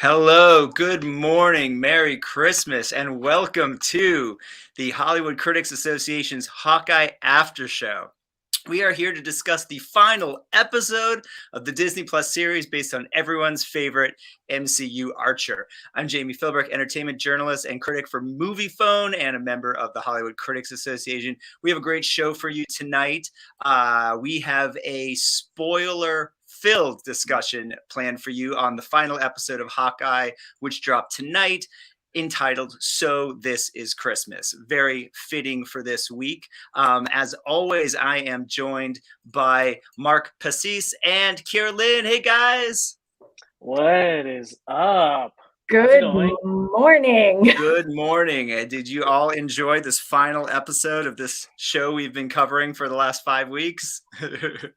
Hello, good morning, Merry Christmas, and welcome to the Hollywood Critics Association's Hawkeye After Show. We are here to discuss the final episode of the Disney Plus series based on everyone's favorite MCU Archer. I'm Jami Philbrick, entertainment journalist and critic for Moviefone and a member of the Hollywood Critics Association. We have a great show for you tonight. We have a spoiler-filled discussion planned for you on the final episode of Hawkeye, which dropped tonight, entitled So This Is Christmas. Very fitting for this week. As always, I am joined by Mark Pacis and Kiyra Lynn. Hey, guys. What is up? Good morning. Good morning. Did you all enjoy this final episode of this show we've been covering for the last 5 weeks? It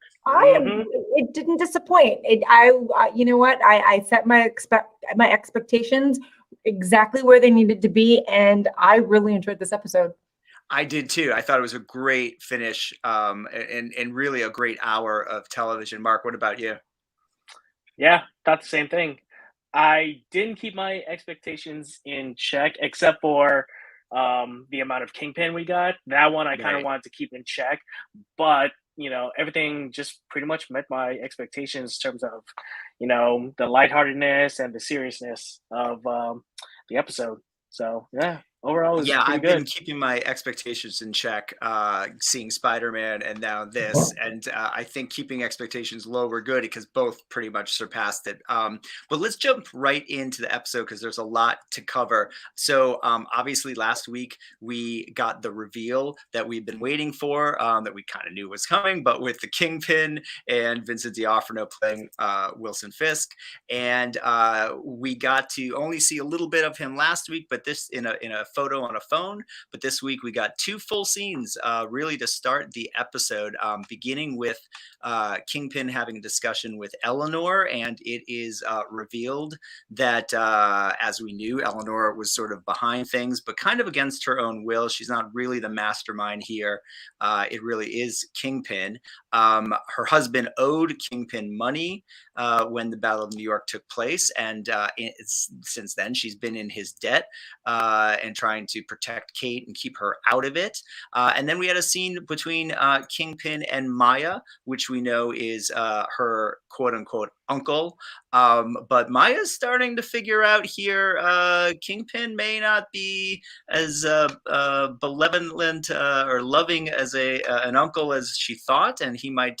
didn't disappoint. You know what? I set my expectations exactly where they needed to be, and I really enjoyed this episode. I did too. I thought it was a great finish, and really a great hour of television. Mark, what about you? Yeah, thought the same thing. I didn't keep my expectations in check, except for the amount of Kingpin we got. That one I kind of wanted to keep in check, but everything just pretty much met my expectations in terms of, the lightheartedness and the seriousness of the episode. So yeah, overall, it's I've good. been keeping my expectations in check, seeing Spider-Man and now this, and I think keeping expectations low were good because both pretty much surpassed it. But let's jump right into the episode because there's a lot to cover. So obviously last week we got the reveal that we've been waiting for, that we kind of knew was coming, but with the Kingpin and Vincent D'Onofrio playing Wilson Fisk, and we got to only see a little bit of him last week, but this in a photo on a phone. But this week we got 2 full scenes really to start the episode, beginning with Kingpin having a discussion with Eleanor, and it is revealed that as we knew, Eleanor was sort of behind things, but kind of against her own will. She's not really the mastermind here. It really is Kingpin. Her husband owed Kingpin money when the Battle of New York took place, and since then she's been in his debt and trying to protect Kate and keep her out of it. And then we had a scene between Kingpin and Maya, which we know is her quote-unquote uncle. But Maya's starting to figure out here Kingpin may not be as benevolent or loving as an uncle as she thought, and he might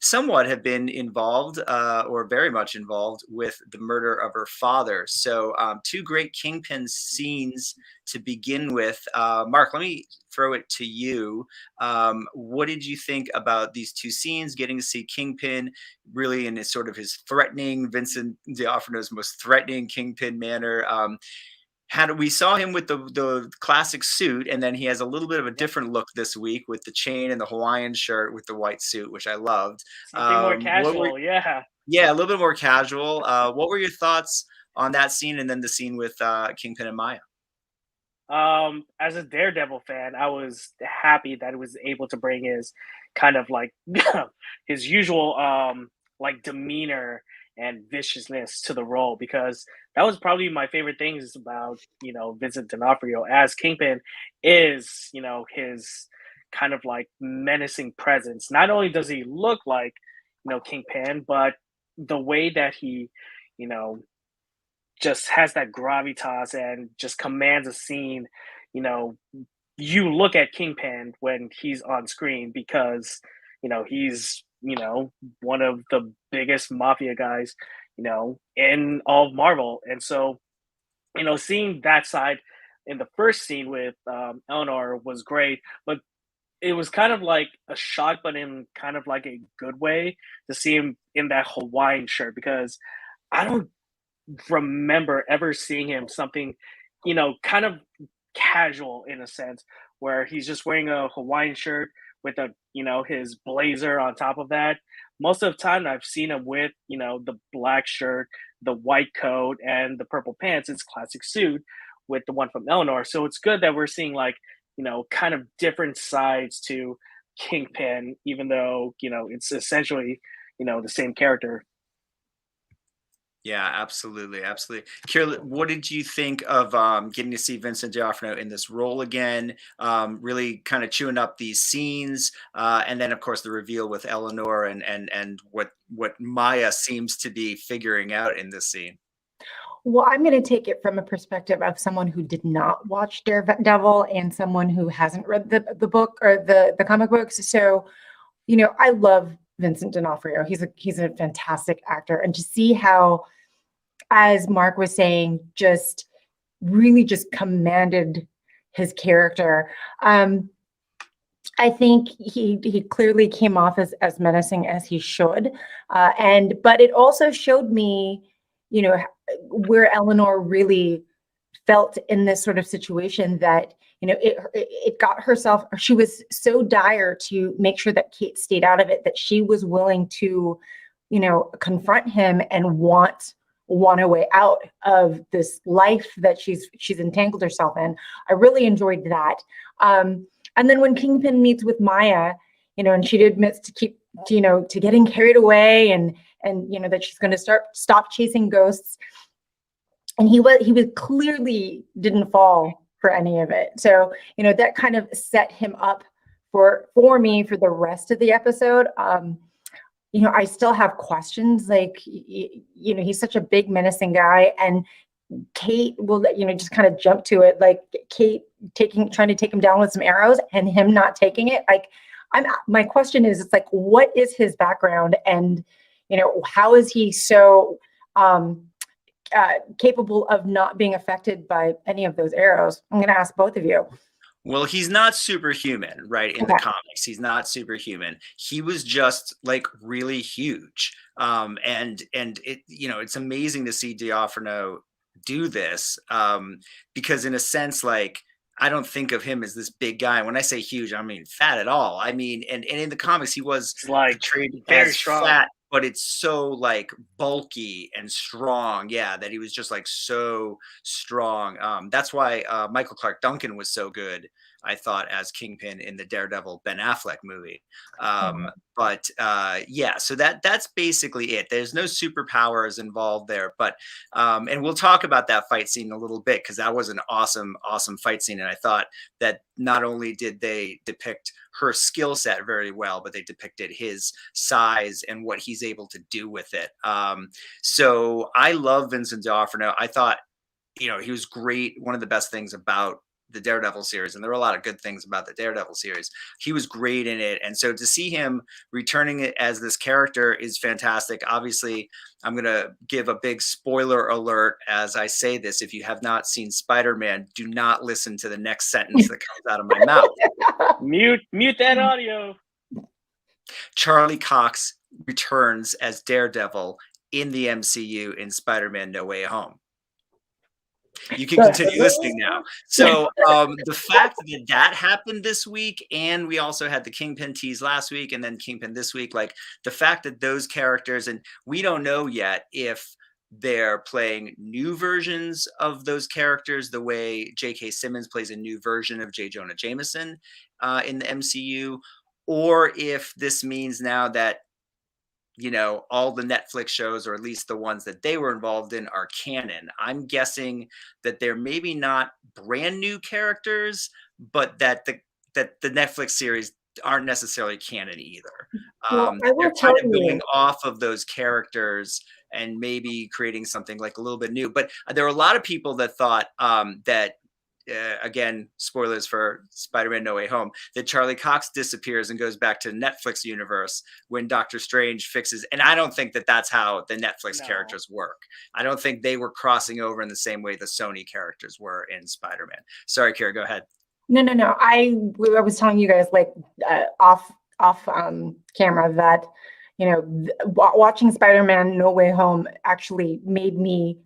somewhat have been involved or very much involved with the murder of her father. So 2 great Kingpin scenes to begin with. Mark, let me throw it to you. What did you think about these 2 scenes, getting to see Kingpin really in his sort of his threatening, Vincent D'Onofrio's most threatening Kingpin manner? We saw him with the classic suit, and then he has a little bit of a different look this week with the chain and the Hawaiian shirt with the white suit, which I loved. Something more casual, yeah, a little bit more casual. What were your thoughts on that scene, and then the scene with Kingpin and Maya? As a Daredevil fan, I was happy that it was able to bring his kind of like his usual like demeanor and viciousness to the role, because that was probably my favorite things about Vincent D'Onofrio as Kingpin is his kind of like menacing presence. Not only does he look like Kingpin, but the way that he just has that gravitas and just commands a scene. You look at Kingpin when he's on screen because he's one of the biggest mafia guys in all of Marvel. And so seeing that side in the first scene with Eleanor was great, but it was kind of like a shock, but in kind of like a good way, to see him in that Hawaiian shirt, because I don't remember ever seeing him something kind of casual in a sense, where he's just wearing a Hawaiian shirt with his blazer on top of that. Most of the time I've seen him with the black shirt, the white coat, and the purple pants, his classic suit, with the one from Eleanor. So it's good that we're seeing like kind of different sides to Kingpin, even though it's essentially the same character. Yeah, absolutely, absolutely. Kira, what did you think of getting to see Vincent D'Onofrio in this role again? Really kind of chewing up these scenes, and then of course the reveal with Eleanor and what Maya seems to be figuring out in this scene. Well, I'm going to take it from a perspective of someone who did not watch Daredevil and someone who hasn't read the book or the comic books. So, I love Vincent D'Onofrio. He's a fantastic actor, and to see how, as Mark was saying, just really just commanded his character. I think he clearly came off as menacing as he should, but it also showed me, where Eleanor really felt in this sort of situation, that it got herself. She was so dire to make sure that Kate stayed out of it, that she was willing to, confront him and want a way out of this life that she's entangled herself in. I really enjoyed that. And then when Kingpin meets with Maya, and she admits to getting carried away, and that she's going to stop chasing ghosts. And he was clearly didn't fall for any of it. So, that kind of set him up for me for the rest of the episode. I still have questions, like, he's such a big menacing guy, and Kate will, just kind of jump to it, like Kate trying to take him down with some arrows and him not taking it. Like, my question is, it's like, what is his background, and how is he so capable of not being affected by any of those arrows? I'm going to ask both of you. Well, he's not superhuman, right? In the comics, he's not superhuman. He was just like really huge, and it, it's amazing to see D'Onofrio do this, because in a sense, like, I don't think of him as this big guy. When I say huge, I mean fat at all. I mean, and in the comics, he was like portrayed very as strong. fat, but it's so like bulky and strong. Yeah, that he was just like so strong. That's why Michael Clark Duncan was so good, I thought, as Kingpin in the Daredevil Ben Affleck movie. But yeah, so that's basically it. There's no superpowers involved there, but and we'll talk about that fight scene a little bit, because that was an awesome fight scene, and I thought that not only did they depict her skill set very well, but they depicted his size and what he's able to do with it. So I love Vincent D'Onofrio. I thought, he was great. One of the best things about the Daredevil series, and there were a lot of good things about the Daredevil series, he was great in it. And so to see him returning it as this character is fantastic. Obviously, I'm going to give a big spoiler alert as I say this. If you have not seen Spider-Man, do not listen to the next sentence that comes out of my mouth. Mute that audio. Charlie Cox returns as Daredevil in the MCU in Spider-Man No Way Home. You can continue listening now. So the fact that happened this week, and we also had the Kingpin tease last week, and then Kingpin this week, like the fact that those characters, and we don't know yet if they're playing new versions of those characters, the way J.K. Simmons plays a new version of J. Jonah Jameson in the MCU, or if this means now that all the Netflix shows, or at least the ones that they were involved in, are canon. I'm guessing that they're maybe not brand new characters, but that the Netflix series aren't necessarily canon either. Well, they're kind of going off of those characters and maybe creating something like a little bit new. But there were a lot of people that thought that, again, spoilers for Spider-Man No Way Home, that Charlie Cox disappears and goes back to the Netflix universe when Doctor Strange fixes. And I don't think that that's how the Netflix characters work. I don't think they were crossing over in the same way the Sony characters were in Spider-Man. Sorry, Kira, go ahead. No. I was telling you guys, like, off camera, that watching Spider-Man No Way Home actually made me.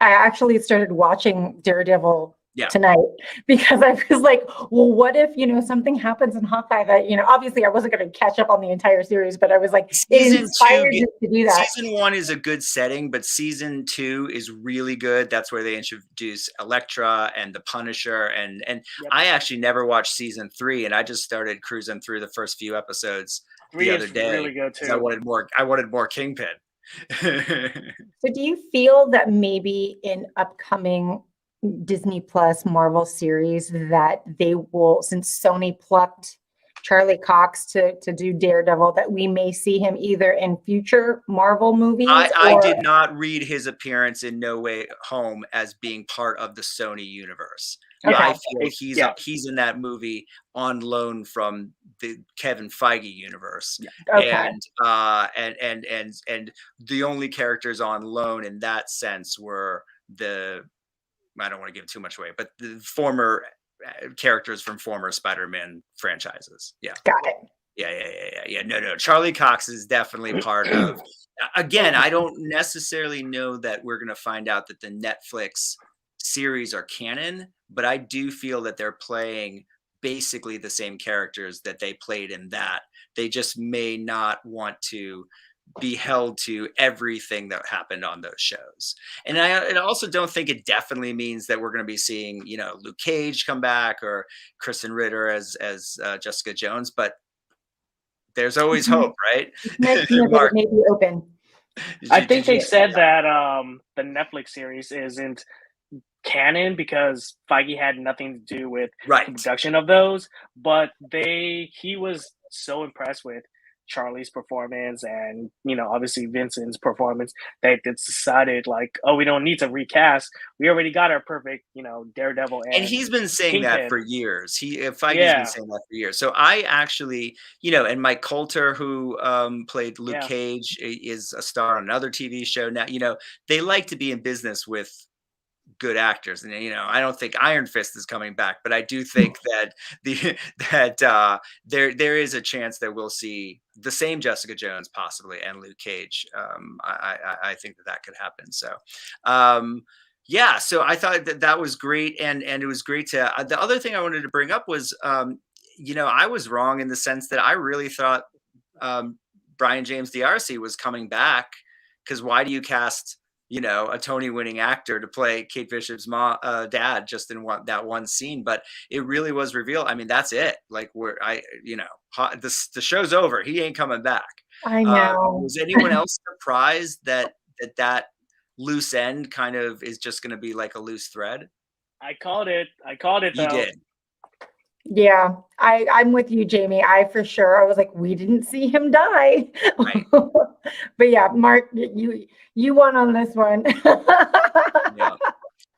I actually started watching Daredevil tonight, because I was like, well, what if something happens in Hawkeye that obviously I wasn't going to catch up on the entire series, but I was like, it inspired me to do that. Season 1 is a good setting, but season 2 is really good. That's where they introduce Elektra and the Punisher, and I actually never watched season 3, and I just started cruising through the first few episodes the other day. Really good too. I wanted more Kingpin. So do you feel that maybe in upcoming Disney Plus Marvel series that they will, since Sony plucked Charlie Cox to do Daredevil, that we may see him either in future Marvel movies? I did not read his appearance in No Way Home as being part of the Sony universe. Okay. I feel he's in that movie on loan from the Kevin Feige universe. Okay. And the only characters on loan in that sense were I don't want to give too much away, but the former characters from former Spider-Man franchises. Yeah. Got it. Yeah. No. Charlie Cox is definitely part of. Again, I don't necessarily know that we're going to find out that the Netflix series are canon, but I do feel that they're playing basically the same characters that they played in that. They just may not want to be held to everything that happened on those shows. And I also don't think it definitely means that we're going to be seeing, Luke Cage come back or Kristen Ritter as Jessica Jones, but there's always hope, right? It may be open. I think they said that the Netflix series isn't canon because Feige had nothing to do with the production of those, but he was so impressed with Charlie's performance and obviously Vincent's performance that they decided we don't need to recast. We already got our perfect Daredevil, and he's been saying Kingpin. that for years. Feige's been saying that for years. So I actually and Mike Coulter, who played Luke Cage, is a star on another TV show now. They like to be in business with good actors, and I don't think Iron Fist is coming back, but I do think that there is a chance that we'll see the same Jessica Jones possibly and Luke Cage. I think that could happen. So so I thought that was great, and it was great to. The other thing I wanted to bring up was I was wrong in the sense that I really thought Brian James D'Arcy was coming back, because why do you cast a Tony-winning actor to play Kate Bishop's dad just in that one scene? But it really was revealed. I mean, that's it. The show's over. He ain't coming back. I know. Was anyone else surprised that loose end kind of is just going to be like a loose thread? I called it. You did. Yeah, I'm with you, Jamie. I was like, we didn't see him die. Right. But yeah, Mark, you won on this one.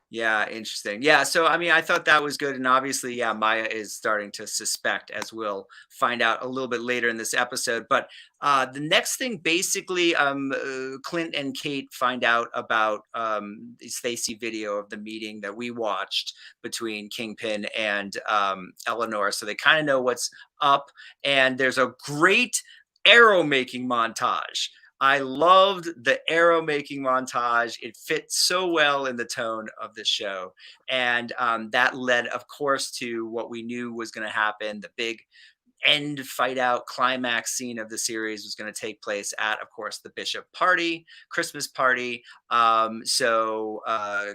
Yeah, interesting. Yeah, so I mean, I thought that was good, and obviously, Maya is starting to suspect, as we'll find out a little bit later in this episode. But the next thing, basically, Clint and Kate find out about Stacey video of the meeting that we watched between Kingpin and Eleanor, so they kind of know what's up. And there's a great arrow making montage. I loved the arrow making montage. It fit so well in the tone of the show. And that led, of course, to what we knew was going to happen. The big end fight out climax scene of the series was going to take place at, of course, the Bishop Christmas party. So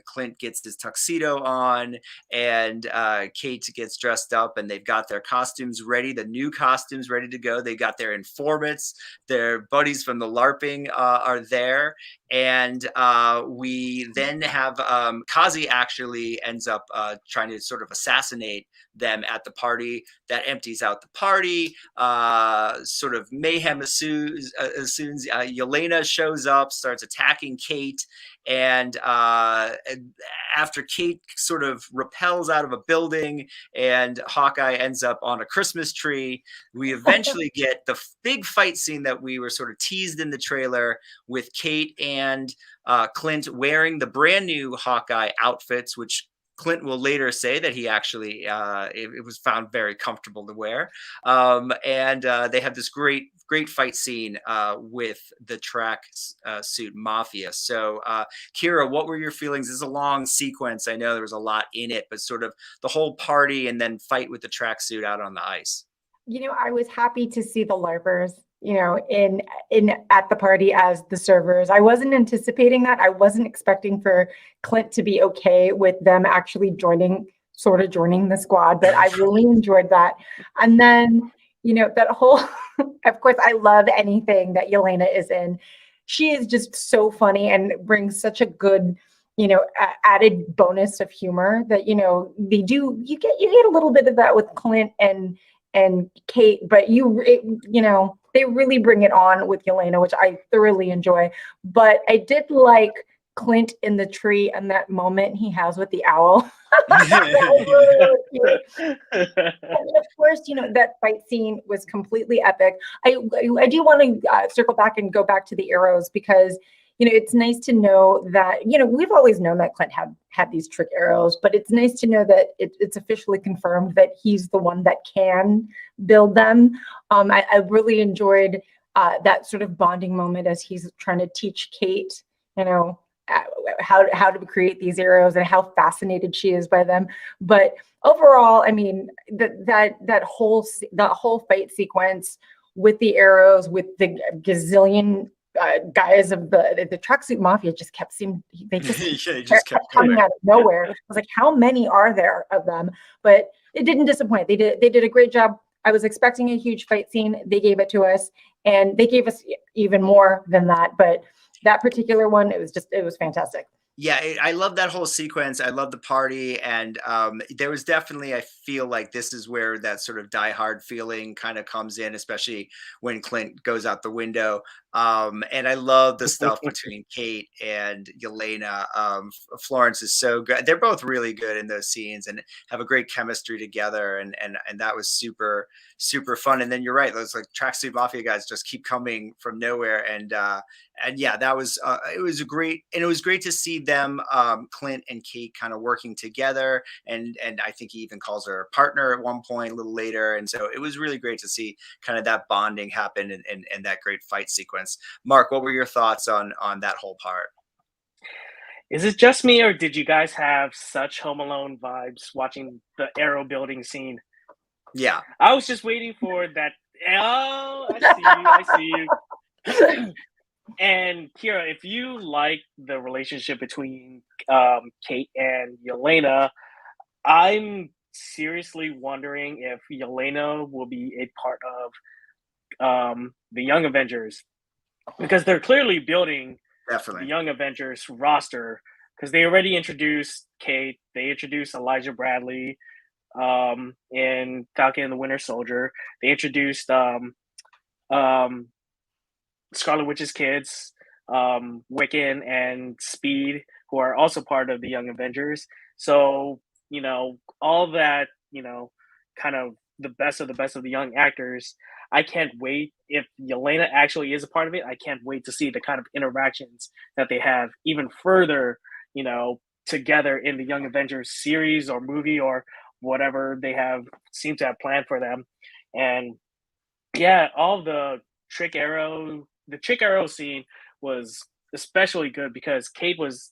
Clint gets his tuxedo on, and Kate gets dressed up, and they've got their costumes ready, the new costumes ready to go. They got their informants, their buddies from the LARPing are there. And we then have Kazi actually ends up trying to sort of assassinate them at the party. That empties out the party. Sort of mayhem ensues as soon as Yelena shows up, starts attacking Kate. And after Kate sort of repels out of a building and Hawkeye ends up on a Christmas tree, we eventually get the big fight scene that we were sort of teased in the trailer, with Kate and Clint wearing the brand new Hawkeye outfits, which Clint will later say that he actually it was found very comfortable to wear. And they have this great fight scene with the track suit Mafia. So Kira, what were your feelings? This is a long sequence. I know there was a lot in it, but sort of the whole party and then fight with the tracksuit out on the ice. I was happy to see the LARPers, in at the party as the servers. I wasn't anticipating that. I wasn't expecting for Clint to be okay with them actually joining the squad, but I really enjoyed that. And then, that whole, of course, I love anything that Yelena is in. she is just so funny and brings such a good, added bonus of humor that, you get a little bit of that with Clint and Kate, but they really bring it on with Yelena, which I thoroughly enjoy. But I did like Clint in the tree and that moment he has with the owl. Really and of course, that fight scene was completely epic. I do want to circle back and go back to the arrows because it's nice to know that we've always known that Clint had these trick arrows, but it's nice to know that it's officially confirmed that he's the one that can build them. I really enjoyed that sort of bonding moment as he's trying to teach Kate, how to create these arrows and how fascinated she is by them. But overall, I mean, that whole fight sequence with the arrows, with the gazillion guys of the tracksuit mafia just kept kept coming out of nowhere. I was like, how many are there of them? But it didn't disappoint. They did a great job. I was expecting a huge fight scene. They gave it to us, and they gave us even more than that. But that particular one, it was fantastic. Yeah, I love that whole sequence. I love the party, and there was definitely, I feel like this is where that sort of Die Hard feeling kind of comes in, especially when Clint goes out the window. And I love the stuff between Kate and Yelena. Florence is so good. They're both really good in those scenes and have a great chemistry together. And that was super, super fun. And then you're right, those like tracksuit mafia guys just keep coming from nowhere. And yeah, that was it was great to see them, Clint and Kate, kind of working together. And I think he even calls her a partner at one point a little later. And so it was really great to see kind of that bonding happen and that great fight sequence. Mark, what were your thoughts on that whole part? Is it just me, or did you guys have such Home Alone vibes watching the arrow building scene? Yeah, I was just waiting for that. Oh, I see you. And Kira, if you like the relationship between Kate and Yelena, I'm seriously wondering if Yelena will be a part of the Young Avengers, because they're clearly building definitely the Young Avengers roster, because they already introduced Kate, they introduced Elijah Bradley in Falcon and the Winter Soldier, they introduced Scarlet Witch's kids, Wiccan and Speed, who are also part of the Young Avengers. So, all that, kind of the best of the young actors. I can't wait. If Yelena actually is a part of it, I can't wait to see the kind of interactions that they have even further, together in the Young Avengers series or movie or whatever they seem to have planned for them. And yeah, all the trick arrow scene was especially good because Kate was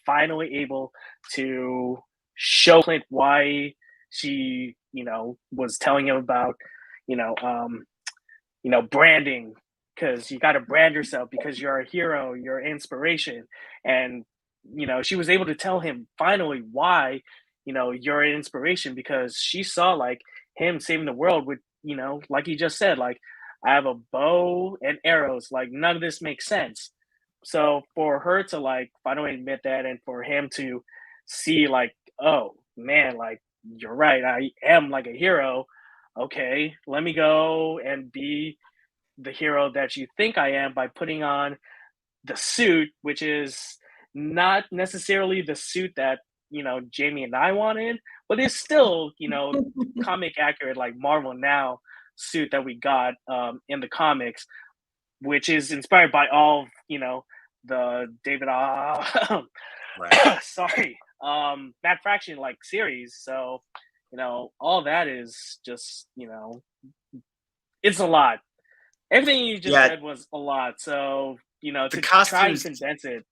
finally able to show Clint why she, was telling him about, branding, because you got to brand yourself because you're a hero, you're inspiration. And, she was able to tell him finally why, you're an inspiration, because she saw like him saving the world with, like he just said, like, I have a bow and arrows, like none of this makes sense. So for her to like finally admit that, and for him to see like, oh man, like you're right, I am like a hero. Okay, let me go and be the hero that you think I am by putting on the suit, which is not necessarily the suit that, Jamie and I wanted, but it's still, comic accurate, like Marvel Now suit that we got in the comics, which is inspired by all, the David sorry, Matt Fraction like series. So, all that is just, it's a lot. Everything you just said was a lot. So, to try and condense it.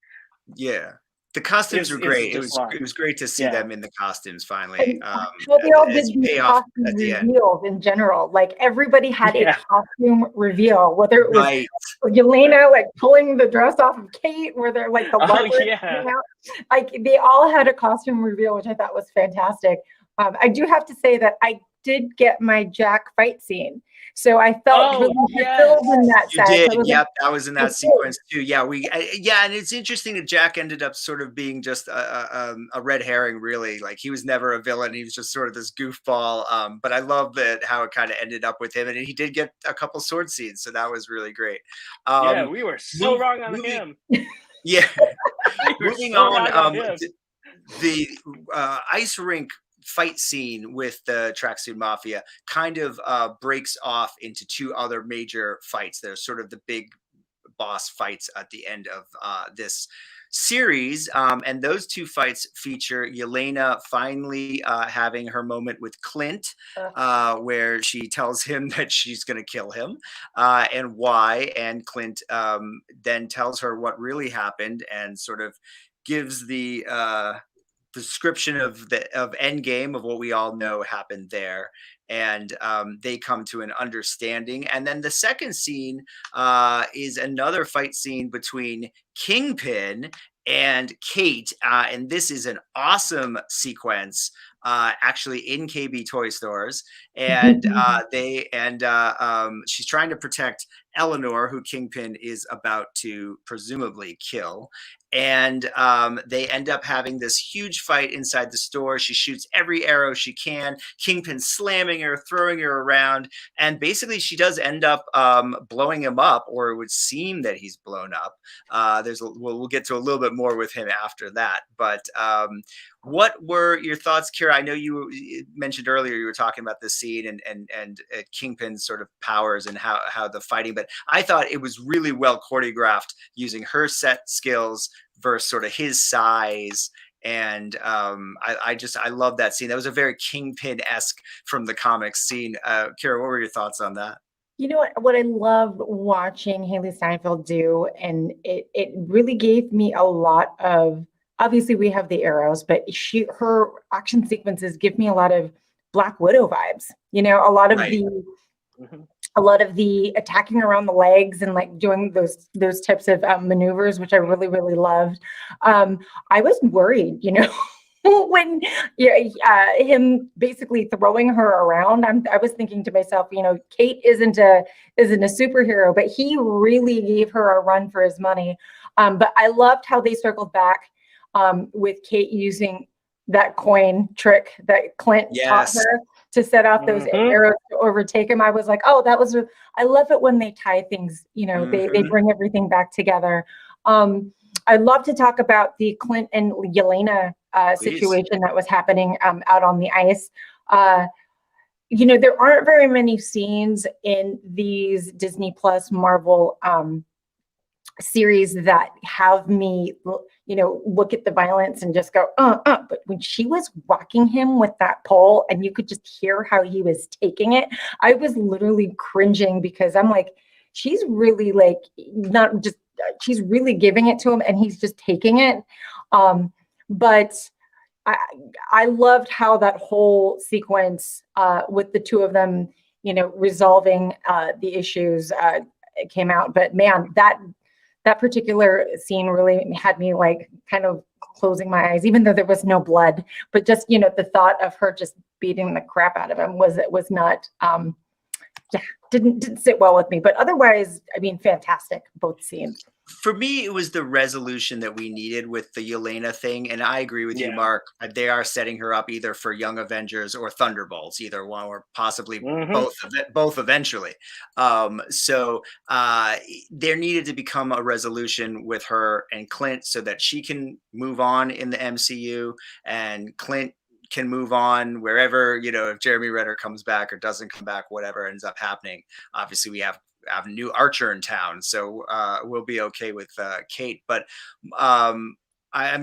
Yeah. The costumes were great. It was great to see them in the costumes finally. Well, they all did these costume reveals in general. Like everybody had a costume reveal, whether it was Yelena like pulling the dress off of Kate, where they're like the like they all had a costume reveal, which I thought was fantastic. I do have to say that I did get my Jack fight scene. So I felt really yes. fulfilled in that You sense. did. I was Yep, like, that was in I that did. sequence too. Yeah, and it's interesting that Jack ended up sort of being just a red herring, really. Like he was never a villain. He was just sort of this goofball. But I love that how it kind of ended up with him, and he did get a couple sword scenes, so that was really great. Yeah, we were so wrong on moving, him. Yeah. We were Moving so on, wrong on him. the ice rink fight scene with the Tracksuit Mafia kind of breaks off into two other major fights. There's sort of the big boss fights at the end of this series. And those two fights feature Yelena finally having her moment with Clint, where she tells him that she's going to kill him and why. And Clint then tells her what really happened and sort of gives the description of Endgame of what we all know happened there, and they come to an understanding. And then the second scene is another fight scene between Kingpin and Kate, and this is an awesome sequence. Actually, in KB toy stores, and she's trying to protect Eleanor, who Kingpin is about to presumably kill. And they end up having this huge fight inside the store. She shoots every arrow she can. Kingpin slamming her, throwing her around, and basically she does end up blowing him up, or it would seem that he's blown up. We'll get to a little bit more with him after that. But what were your thoughts, Kira? I know you mentioned earlier you were talking about this scene and Kingpin's sort of powers and how the fighting, but I thought it was really well choreographed using her set skills versus sort of his size. And I love that scene. That was a very Kingpin-esque from the comics scene. Kira, what were your thoughts on that? You know what I love watching Hailee Steinfeld do, and it really gave me a lot of, obviously we have the arrows, but her action sequences give me a lot of Black Widow vibes. You know, a lot of the attacking around the legs and like doing those types of maneuvers, which I really, really loved. I was worried, you know, when him basically throwing her around. I was thinking to myself, you know, Kate isn't a superhero, but he really gave her a run for his money. But I loved how they circled back with Kate using that coin trick that Clint taught her to set off those arrows to overtake him. I was like, oh, I love it when they tie things, you know, they bring everything back together. I'd love to talk about the Clint and Yelena situation that was happening out on the ice. You know, there aren't very many scenes in these Disney Plus Marvel series that have me, you know, look at the violence and just go, but when she was whacking him with that pole and you could just hear how he was taking it, I was literally cringing because I'm like, she's really like, not just, she's really giving it to him and he's just taking it. But I loved how that whole sequence with the two of them, you know, resolving the issues came out. But man, that particular scene really had me like kind of closing my eyes, even though there was no blood. But just, you know, the thought of her just beating the crap out of him was not didn't sit well with me. But otherwise, I mean, fantastic, both scenes. For me, it was the resolution that we needed with the Yelena thing. And I agree with you, Mark. They are setting her up either for Young Avengers or Thunderbolts, either one or possibly both eventually. So there needed to become a resolution with her and Clint so that she can move on in the MCU and Clint can move on wherever, you know, if Jeremy Renner comes back or doesn't come back, whatever ends up happening. Obviously, we have a new Archer in town, so we'll be okay with Kate. But I'm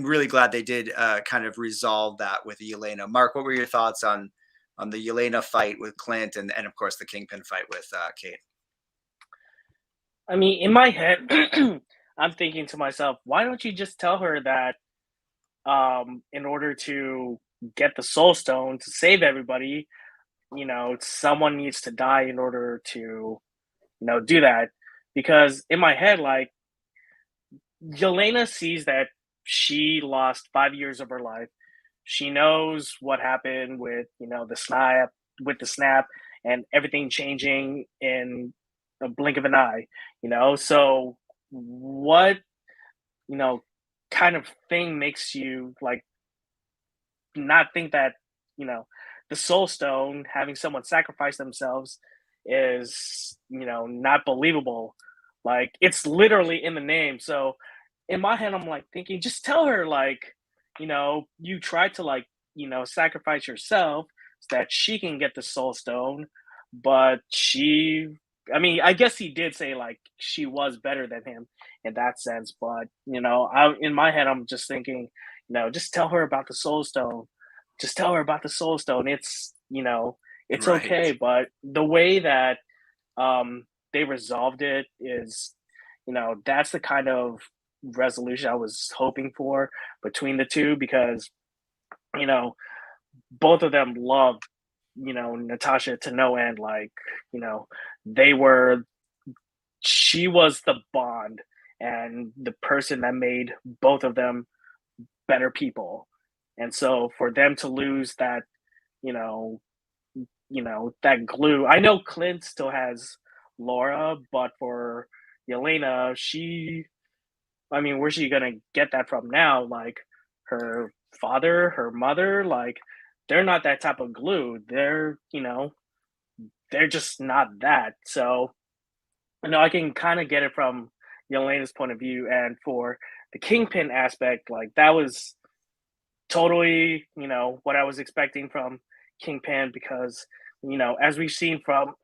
really glad they did kind of resolve that with Yelena. Mark, what were your thoughts on the Yelena fight with Clint and of course the Kingpin fight with Kate? I mean, in my head, I'm thinking to myself, why don't you just tell her that in order to get the Soul Stone to save everybody, you know, someone needs to die in order to, you know, do that? Because in my head, like, Yelena sees that she lost 5 years of her life. She knows what happened with, you know, the snap with the snap and everything changing in a blink of an eye, So what, kind of thing makes you like not think that, the soul stone, having someone sacrifice themselves is, not believable. Like it's literally in the name. So in my head, I'm like thinking, just tell her like, you tried to like, sacrifice yourself so that she can get the soul stone. But I guess he did say like she was better than him in that sense. But, in my head, I'm just thinking, just tell her about the soul stone. Just tell her about the soul stone. It's, it's Right. okay. But the way that they resolved it is, that's the kind of resolution I was hoping for between the two because, both of them loved, Natasha to no end. Like, they were, she was the bond and the person that made both of them better people. And so for them to lose that, you know, that glue. I know Clint still has Laura, but for Yelena, where's she gonna get that from now? Like her father, her mother, like they're not that type of glue. They're just not that. So, I can kind of get it from Yelena's point of view. And for the Kingpin aspect, like that was totally, what I was expecting from Kingpin because, as we've seen from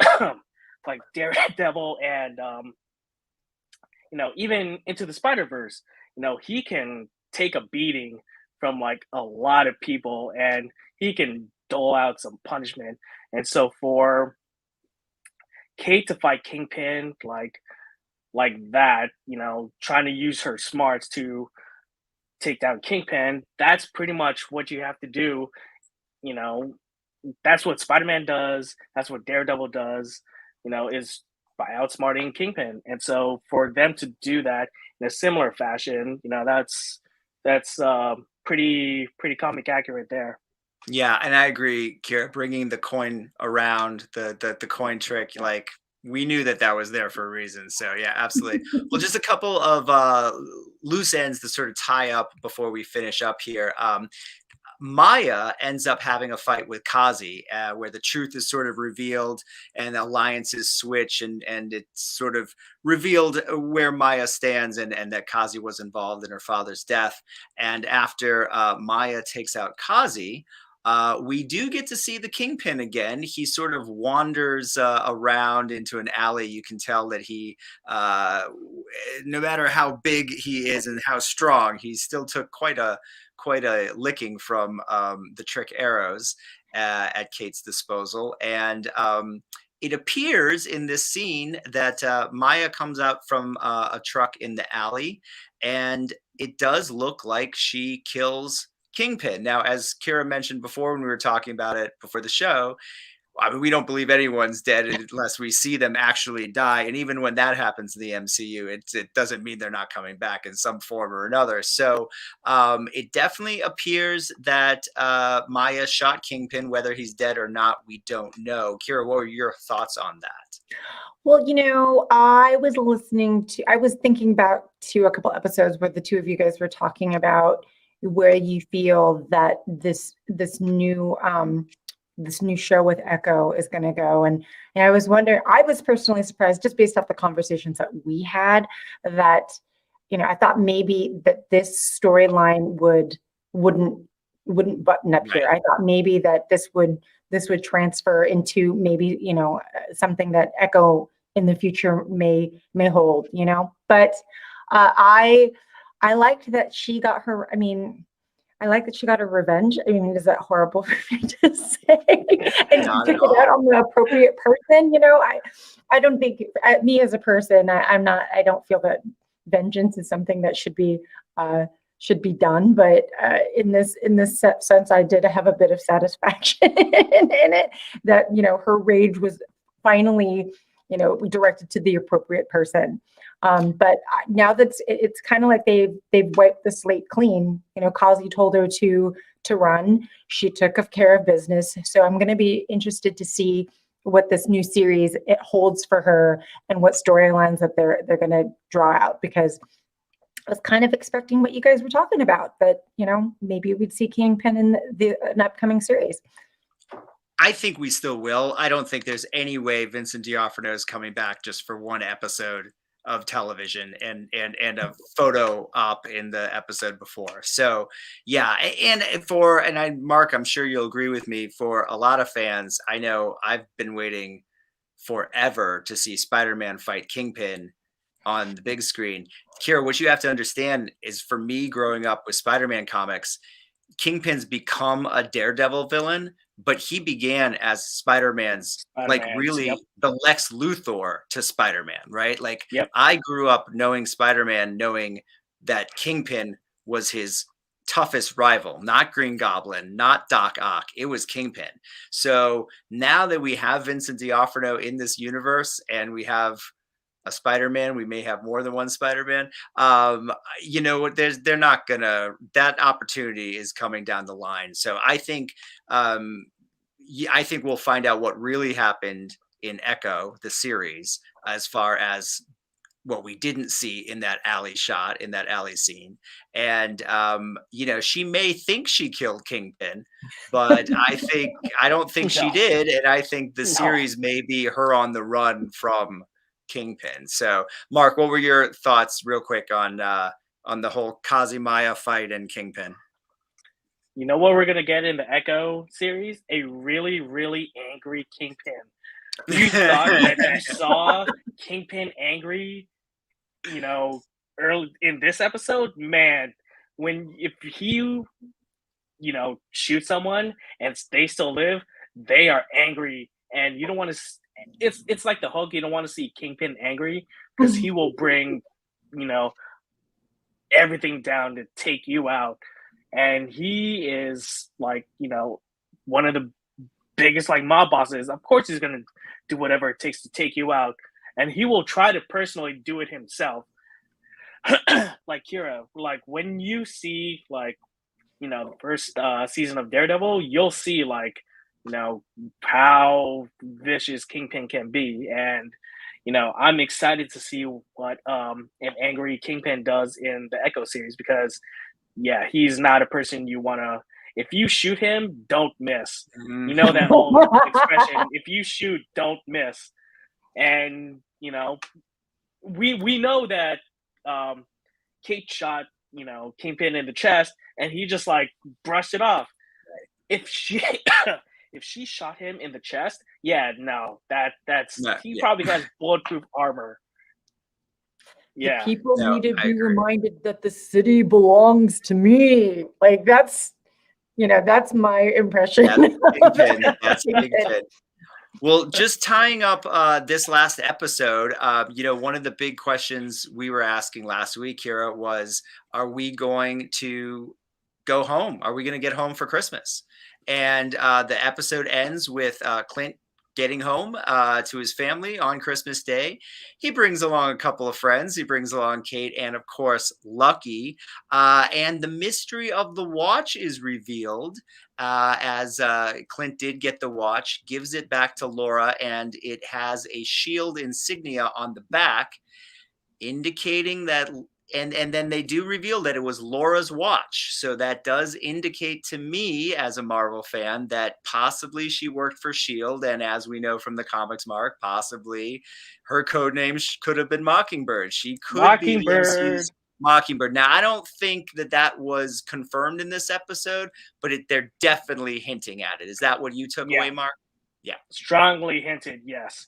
like Daredevil and even into the Spider-Verse, he can take a beating from like a lot of people and he can dole out some punishment. And so for Kate to fight Kingpin like that, trying to use her smarts to take down Kingpin, that's pretty much what you have to do. That's what Spider-Man does. That's what Daredevil does, is by outsmarting Kingpin. And so for them to do that in a similar fashion, that's pretty comic accurate there. Yeah, and I agree, Kira, bringing the coin around, the coin trick, like we knew that was there for a reason. So yeah, absolutely. Well, just a couple of loose ends to sort of tie up before we finish up here. Maya ends up having a fight with Kazi, where the truth is sort of revealed and alliances switch, and it's sort of revealed where Maya stands and that Kazi was involved in her father's death. And after Maya takes out Kazi, we do get to see the Kingpin again. He sort of wanders around into an alley. You can tell that he, no matter how big he is and how strong, he still took quite a licking from the trick arrows at Kate's disposal. And it appears in this scene that Maya comes out from a truck in the alley, and it does look like she kills Kingpin. Now, as Kira mentioned before when we were talking about it before the show, we don't believe anyone's dead unless we see them actually die. And even when that happens in the MCU, it doesn't mean they're not coming back in some form or another. So it definitely appears that Maya shot Kingpin. Whether he's dead or not, we don't know. Kira, what were your thoughts on that? Well, I was thinking back to a couple episodes where the two of you guys were talking about where you feel that this new show with Echo is going to go. And I was wondering, I was personally surprised just based off the conversations that we had that, I thought maybe that this storyline wouldn't button up here. I thought maybe that this would transfer into maybe, something that Echo in the future may hold, but I liked that she got her, I like that she got her revenge. Is that horrible for me to say? And Not took at it out all. on the appropriate person. I don't think me as a person, I don't feel that vengeance is something that should be done. But in this sense, I did have a bit of satisfaction in it that, her rage was finally directed to the appropriate person. But now that it's kind of like they've wiped the slate clean. Kazi told her to run. She took care of business. So I'm going to be interested to see what this new series it holds for her and what storylines that they're going to draw out, because I was kind of expecting what you guys were talking about, that maybe we'd see Kingpin in an upcoming series. I think we still will. I don't think there's any way Vincent D'Onofrio is coming back just for one episode of television and a photo op in the episode before. So yeah, Mark, I'm sure you'll agree with me, for a lot of fans, I know I've been waiting forever to see Spider-Man fight Kingpin on the big screen. Kira, what you have to understand is, for me growing up with Spider-Man comics, Kingpin's become a Daredevil villain, but he began as Spider-Man's really yep. the Lex Luthor to Spider-Man, right? Like, yep. I grew up knowing Spider-Man, knowing that Kingpin was his toughest rival, not Green Goblin, not Doc Ock. It was Kingpin. So now that we have Vincent D'Onofrio in this universe and we have a Spider-Man, we may have more than one Spider-Man. They're not gonna, that opportunity is coming down the line. So I think we'll find out what really happened in Echo, the series, as far as what we didn't see in that alley shot, in that alley scene. And, she may think she killed Kingpin, but I don't think she did. And I think the series may be her on the run from Kingpin. So Mark, what were your thoughts real quick on the whole Kazimaya fight and Kingpin? You know what we're going to get in the Echo series? A really, really angry Kingpin. You thought that you saw Kingpin angry, early in this episode? Man, if you, shoot someone and they still live, they are angry, and you don't want to. It's like the Hulk. You don't want to see Kingpin angry, because he will bring, everything down to take you out. And he is like, one of the biggest mob bosses. Of course, he's going to do whatever it takes to take you out. And he will try to personally do it himself. Like Kira, when you see the first season of Daredevil, you'll see how vicious Kingpin can be. And, I'm excited to see what an angry Kingpin does in the Echo series, because, yeah, he's not a person you want to, if you shoot him, don't miss. You know that whole expression, if you shoot, don't miss. And, we know that Kate shot, Kingpin in the chest, and he just brushed it off. If she shot him in the chest, yeah, no, he probably has bulletproof armor. Yeah, the people need to be reminded that the city belongs to me. That's my impression. That's Kingpin. Well, just tying up this last episode, one of the big questions we were asking last week, Kira, was, are we going to go home? Are we going to get home for Christmas? And the episode ends with Clint getting home to his family on Christmas Day. He brings along a couple of friends. He brings along Kate and, of course, Lucky. And the mystery of the watch is revealed as Clint did get the watch, gives it back to Laura, and it has a shield insignia on the back, indicating that. And then they do reveal that it was Laura's watch. So that does indicate to me, as a Marvel fan, that possibly she worked for S.H.I.E.L.D. And as we know from the comics, Mark, possibly her code name could have been Mockingbird. She could be the MCU's Mockingbird. Now, I don't think that was confirmed in this episode, but they're definitely hinting at it. Is that what you took away, Mark? Yeah. Strongly hinted, yes.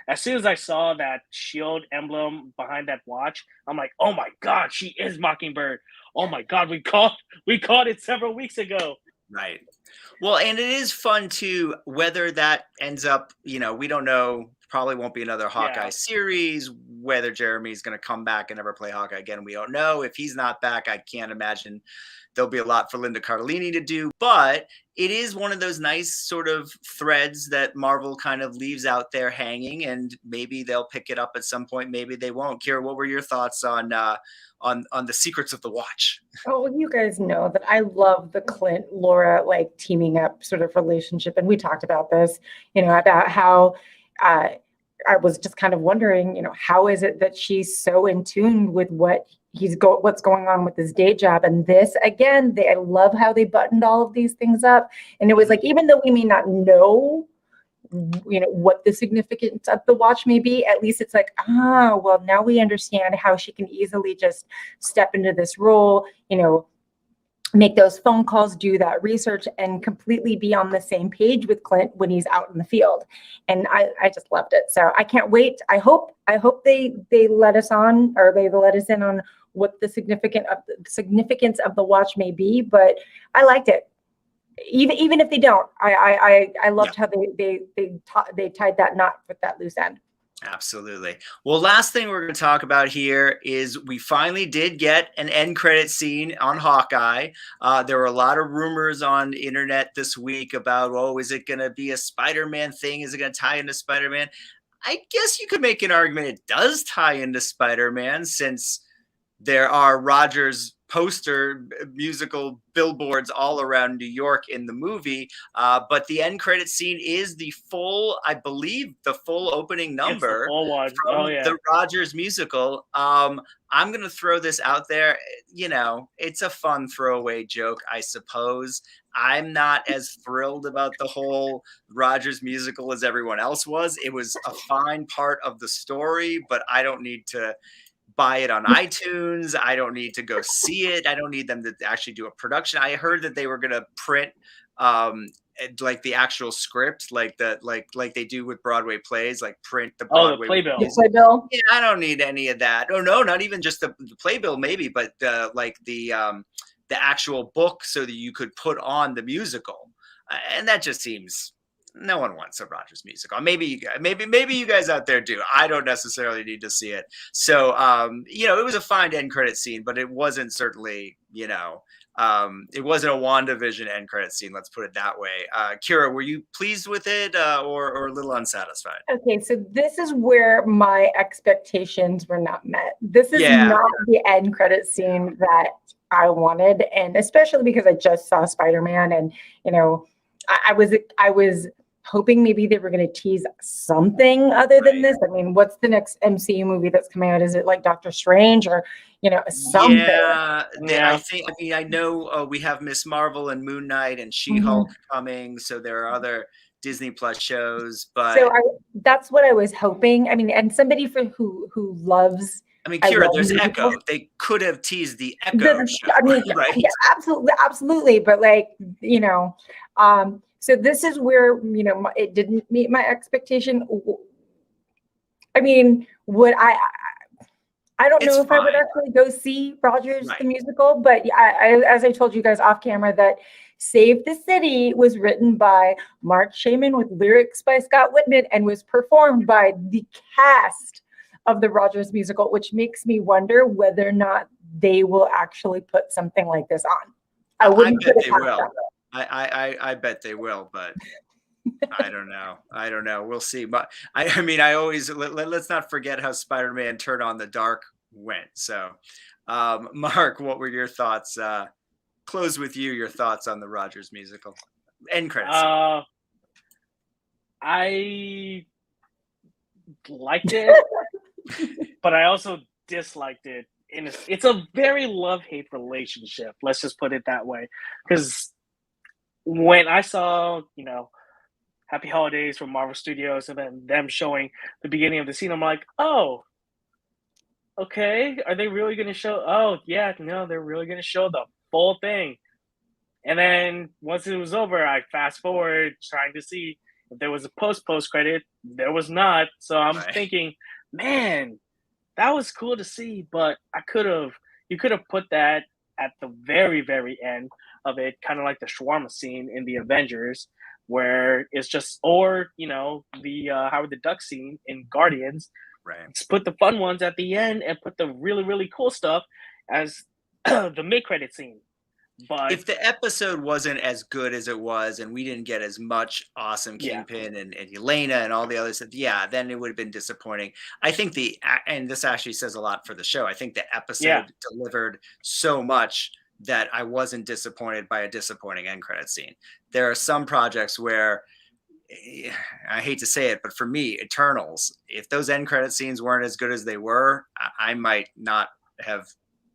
As soon as I saw that shield emblem behind that watch, I'm like, oh my God, she is Mockingbird. Oh my God, we caught it several weeks ago. Right. Well, and it is fun too, whether that ends up, we don't know, probably won't be another Hawkeye series, whether Jeremy's going to come back and ever play Hawkeye again, we don't know. If he's not back, I can't imagine there'll be a lot for Linda Cardellini to do, but it is one of those nice sort of threads that Marvel kind of leaves out there hanging, and maybe they'll pick it up at some point. Maybe they won't. Kira, what were your thoughts on the Secrets of the Watch? Oh, you guys know that I love the Clint Laura like teaming up sort of relationship, and we talked about this, about how I was just kind of wondering, how is it that she's so in tune with what's going on with his day job? And this, again, I love how they buttoned all of these things up. And it was like, even though we may not know, what the significance of the watch may be, at least it's like, well, now we understand how she can easily just step into this role, make those phone calls, do that research, and completely be on the same page with Clint when he's out in the field. And I just loved it. So I can't wait. I hope they let us on, or they let us in on what the significance of the watch may be. But I liked it. Even if they don't, I loved how they tied that knot with that loose end. Absolutely. Well, last thing we're going to talk about here is we finally did get an end credit scene on Hawkeye. There were a lot of rumors on the internet this week about, is it going to be a Spider-Man thing? Is it going to tie into Spider-Man? I guess you could make an argument it does tie into Spider-Man, since there are Rogers poster musical billboards all around New York in the movie. But the end credit scene is the full, I believe, the full opening number from the Rogers musical. I'm going to throw this out there. It's a fun throwaway joke, I suppose. I'm not as thrilled about the whole Rogers musical as everyone else was. It was a fine part of the story, but I don't need to buy it on iTunes. I don't need to go see it. I don't need them to actually do a production. I heard that they were going to print like the actual script, like they do with Broadway plays, like print the Broadway playbill. The playbill. Yeah, I don't need any of that. Oh no, not even just the playbill, maybe, but the actual book, so that you could put on the musical. And that just seems, no one wants a Rogers musical. Maybe you guys out there do. I don't necessarily need to see it. So, it was a fine end credit scene, but it wasn't certainly, it wasn't a WandaVision end credit scene. Let's put it that way. Kira, were you pleased with it or a little unsatisfied? Okay, so this is where my expectations were not met. This is not the end credit scene that I wanted, and especially because I just saw Spider-Man, and I was hoping maybe they were going to tease something other than this. I mean, what's the next MCU movie that's coming out? Is it like Doctor Strange or, something? I know we have Miss Marvel and Moon Knight and She-Hulk coming. So there are other Disney Plus shows, but so that's what I was hoping. I mean, and somebody who loves. I mean, Kira, there's Echo. They could have teased the Echo show, right? Yeah, absolutely. But so this is where, it didn't meet my expectation. I mean, I don't know if I would actually go see Rogers the musical, but as I told you guys off camera, that Save the City was written by Mark Shaman with lyrics by Scott Whitman and was performed by the cast of the Rogers musical, which makes me wonder whether or not they will actually put something like this on. I bet they will. I bet they will, but I don't know. We'll see. But I always let's not forget how Spider-Man Turn on the Dark went. So, Mark, what were your thoughts? Close with your thoughts on the Rogers musical end credits. I liked it, but I also disliked it. It's a very love-hate relationship. Let's just put it that way. Because when I saw, Happy Holidays from Marvel Studios and then them showing the beginning of the scene, I'm like, oh, okay. Are they really going to show? Oh, yeah, no, they're really going to show the full thing. And then once it was over, I fast forward trying to see if there was a post credit. There was not. So I'm thinking, man, that was cool to see, but you could have put that at the very, very end of it, kind of like the shawarma scene in the Avengers, where it's just, or the Howard the Duck scene in Guardians, Right. Let's put the fun ones at the end and put the really, really cool stuff as the mid-credit scene. But if the episode wasn't as good as it was, and we didn't get as much awesome Kingpin and Elena and all the other stuff, then it would have been disappointing. I think and this actually says a lot for the show. I think the episode delivered so much that I wasn't disappointed by a disappointing end credit scene. There are some projects where, I hate to say it, but for me, Eternals, if those end credit scenes weren't as good as they were, I might not have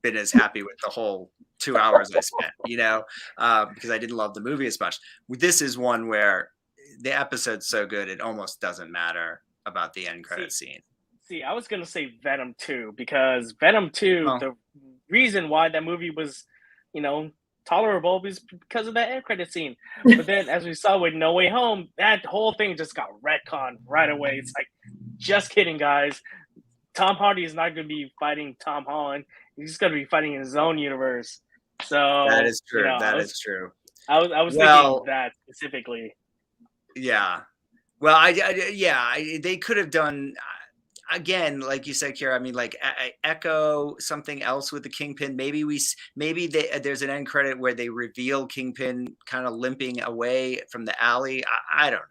been as happy with the whole 2 hours I spent, because I didn't love the movie as much. This is one where the episode's so good, it almost doesn't matter about the end credit scene. See, I was going to say Venom 2, because Venom 2, the reason why that movie was, tolerable was because of that end credit scene. But then, as we saw with No Way Home, that whole thing just got retconned right away. It's like, just kidding, guys. Tom Hardy is not going to be fighting Tom Holland. He's going to be fighting in his own universe. So that is true. That is true. I was thinking of that specifically. Yeah. Well, they could have done, again, like you said, Kira. I mean, like echo something else with the Kingpin. Maybe there's an end credit where they reveal Kingpin kind of limping away from the alley. I don't know.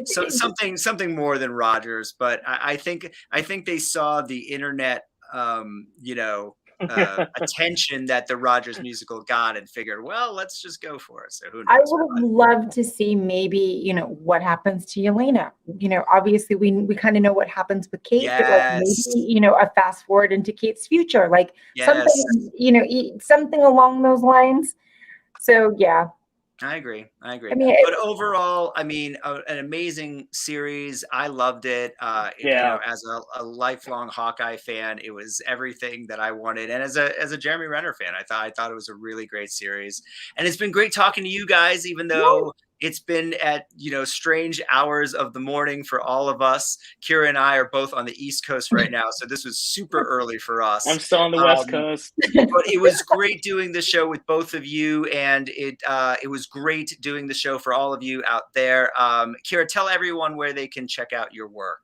So something more than Rogers, but I think they saw the internet, attention that the Rogers musical got and figured, well, let's just go for it. So who knows? I would have loved to see maybe, what happens to Yelena. Obviously we kind of know what happens with Kate, but like maybe, a fast forward into Kate's future, like something, something along those lines. So yeah. I agree. I mean, but overall, an amazing series. I loved it. As a lifelong Hawkeye fan, it was everything that I wanted. And as a Jeremy Renner fan, I thought it was a really great series. And it's been great talking to you guys, even though it's been at, strange hours of the morning for all of us. Kira and I are both on the East Coast right now, so this was super early for us. I'm still on the West Coast. But it was great doing the show with both of you, and it was great doing the show for all of you out there. Kira, tell everyone where they can check out your work.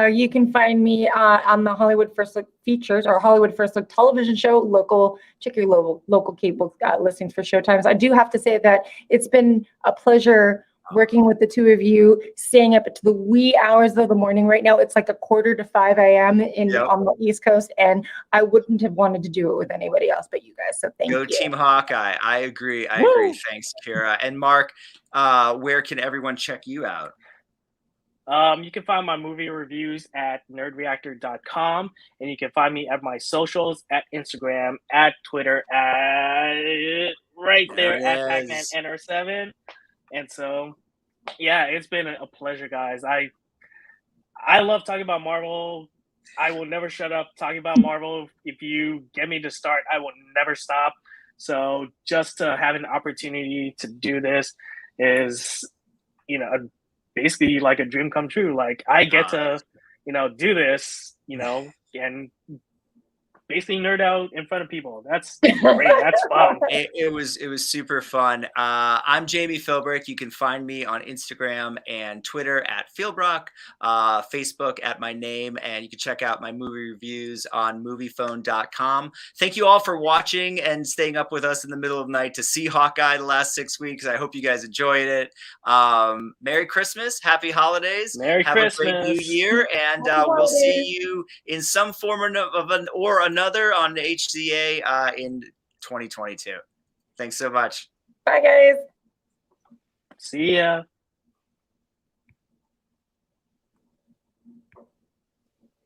You can find me on the Hollywood First Look features or Hollywood First Look television show. Check your local cable listings for showtimes. I do have to say that it's been a pleasure working with the two of you, staying up to the wee hours of the morning. Right now, it's like 4:45 a.m. on the East Coast, and I wouldn't have wanted to do it with anybody else but you guys. So thank you. Go Team Hawkeye. I agree. Thanks, Kira. And Mark, where can everyone check you out? You can find my movie reviews at nerdreactor.com, and you can find me at my socials at Instagram, at Twitter, at PacmanNR7. And so, it's been a pleasure, guys. I love talking about Marvel. I will never shut up talking about Marvel. If you get me to start, I will never stop. So just to have an opportunity to do this is, basically like a dream come true. Like I get to, do this, and basically nerd out in front of people. That's great. That's fun. It was super fun. I'm Jami Philbrick. You can find me on Instagram and Twitter at Philbrock, Facebook at my name, and you can check out my movie reviews on moviephone.com. Thank you all for watching and staying up with us in the middle of the night to see Hawkeye the last 6 weeks. I hope you guys enjoyed it. Merry Christmas. Happy holidays. Merry Christmas. Have a great new year. And we'll see you in some form or another on HCA in 2022. Thanks so much. Bye, guys. See ya.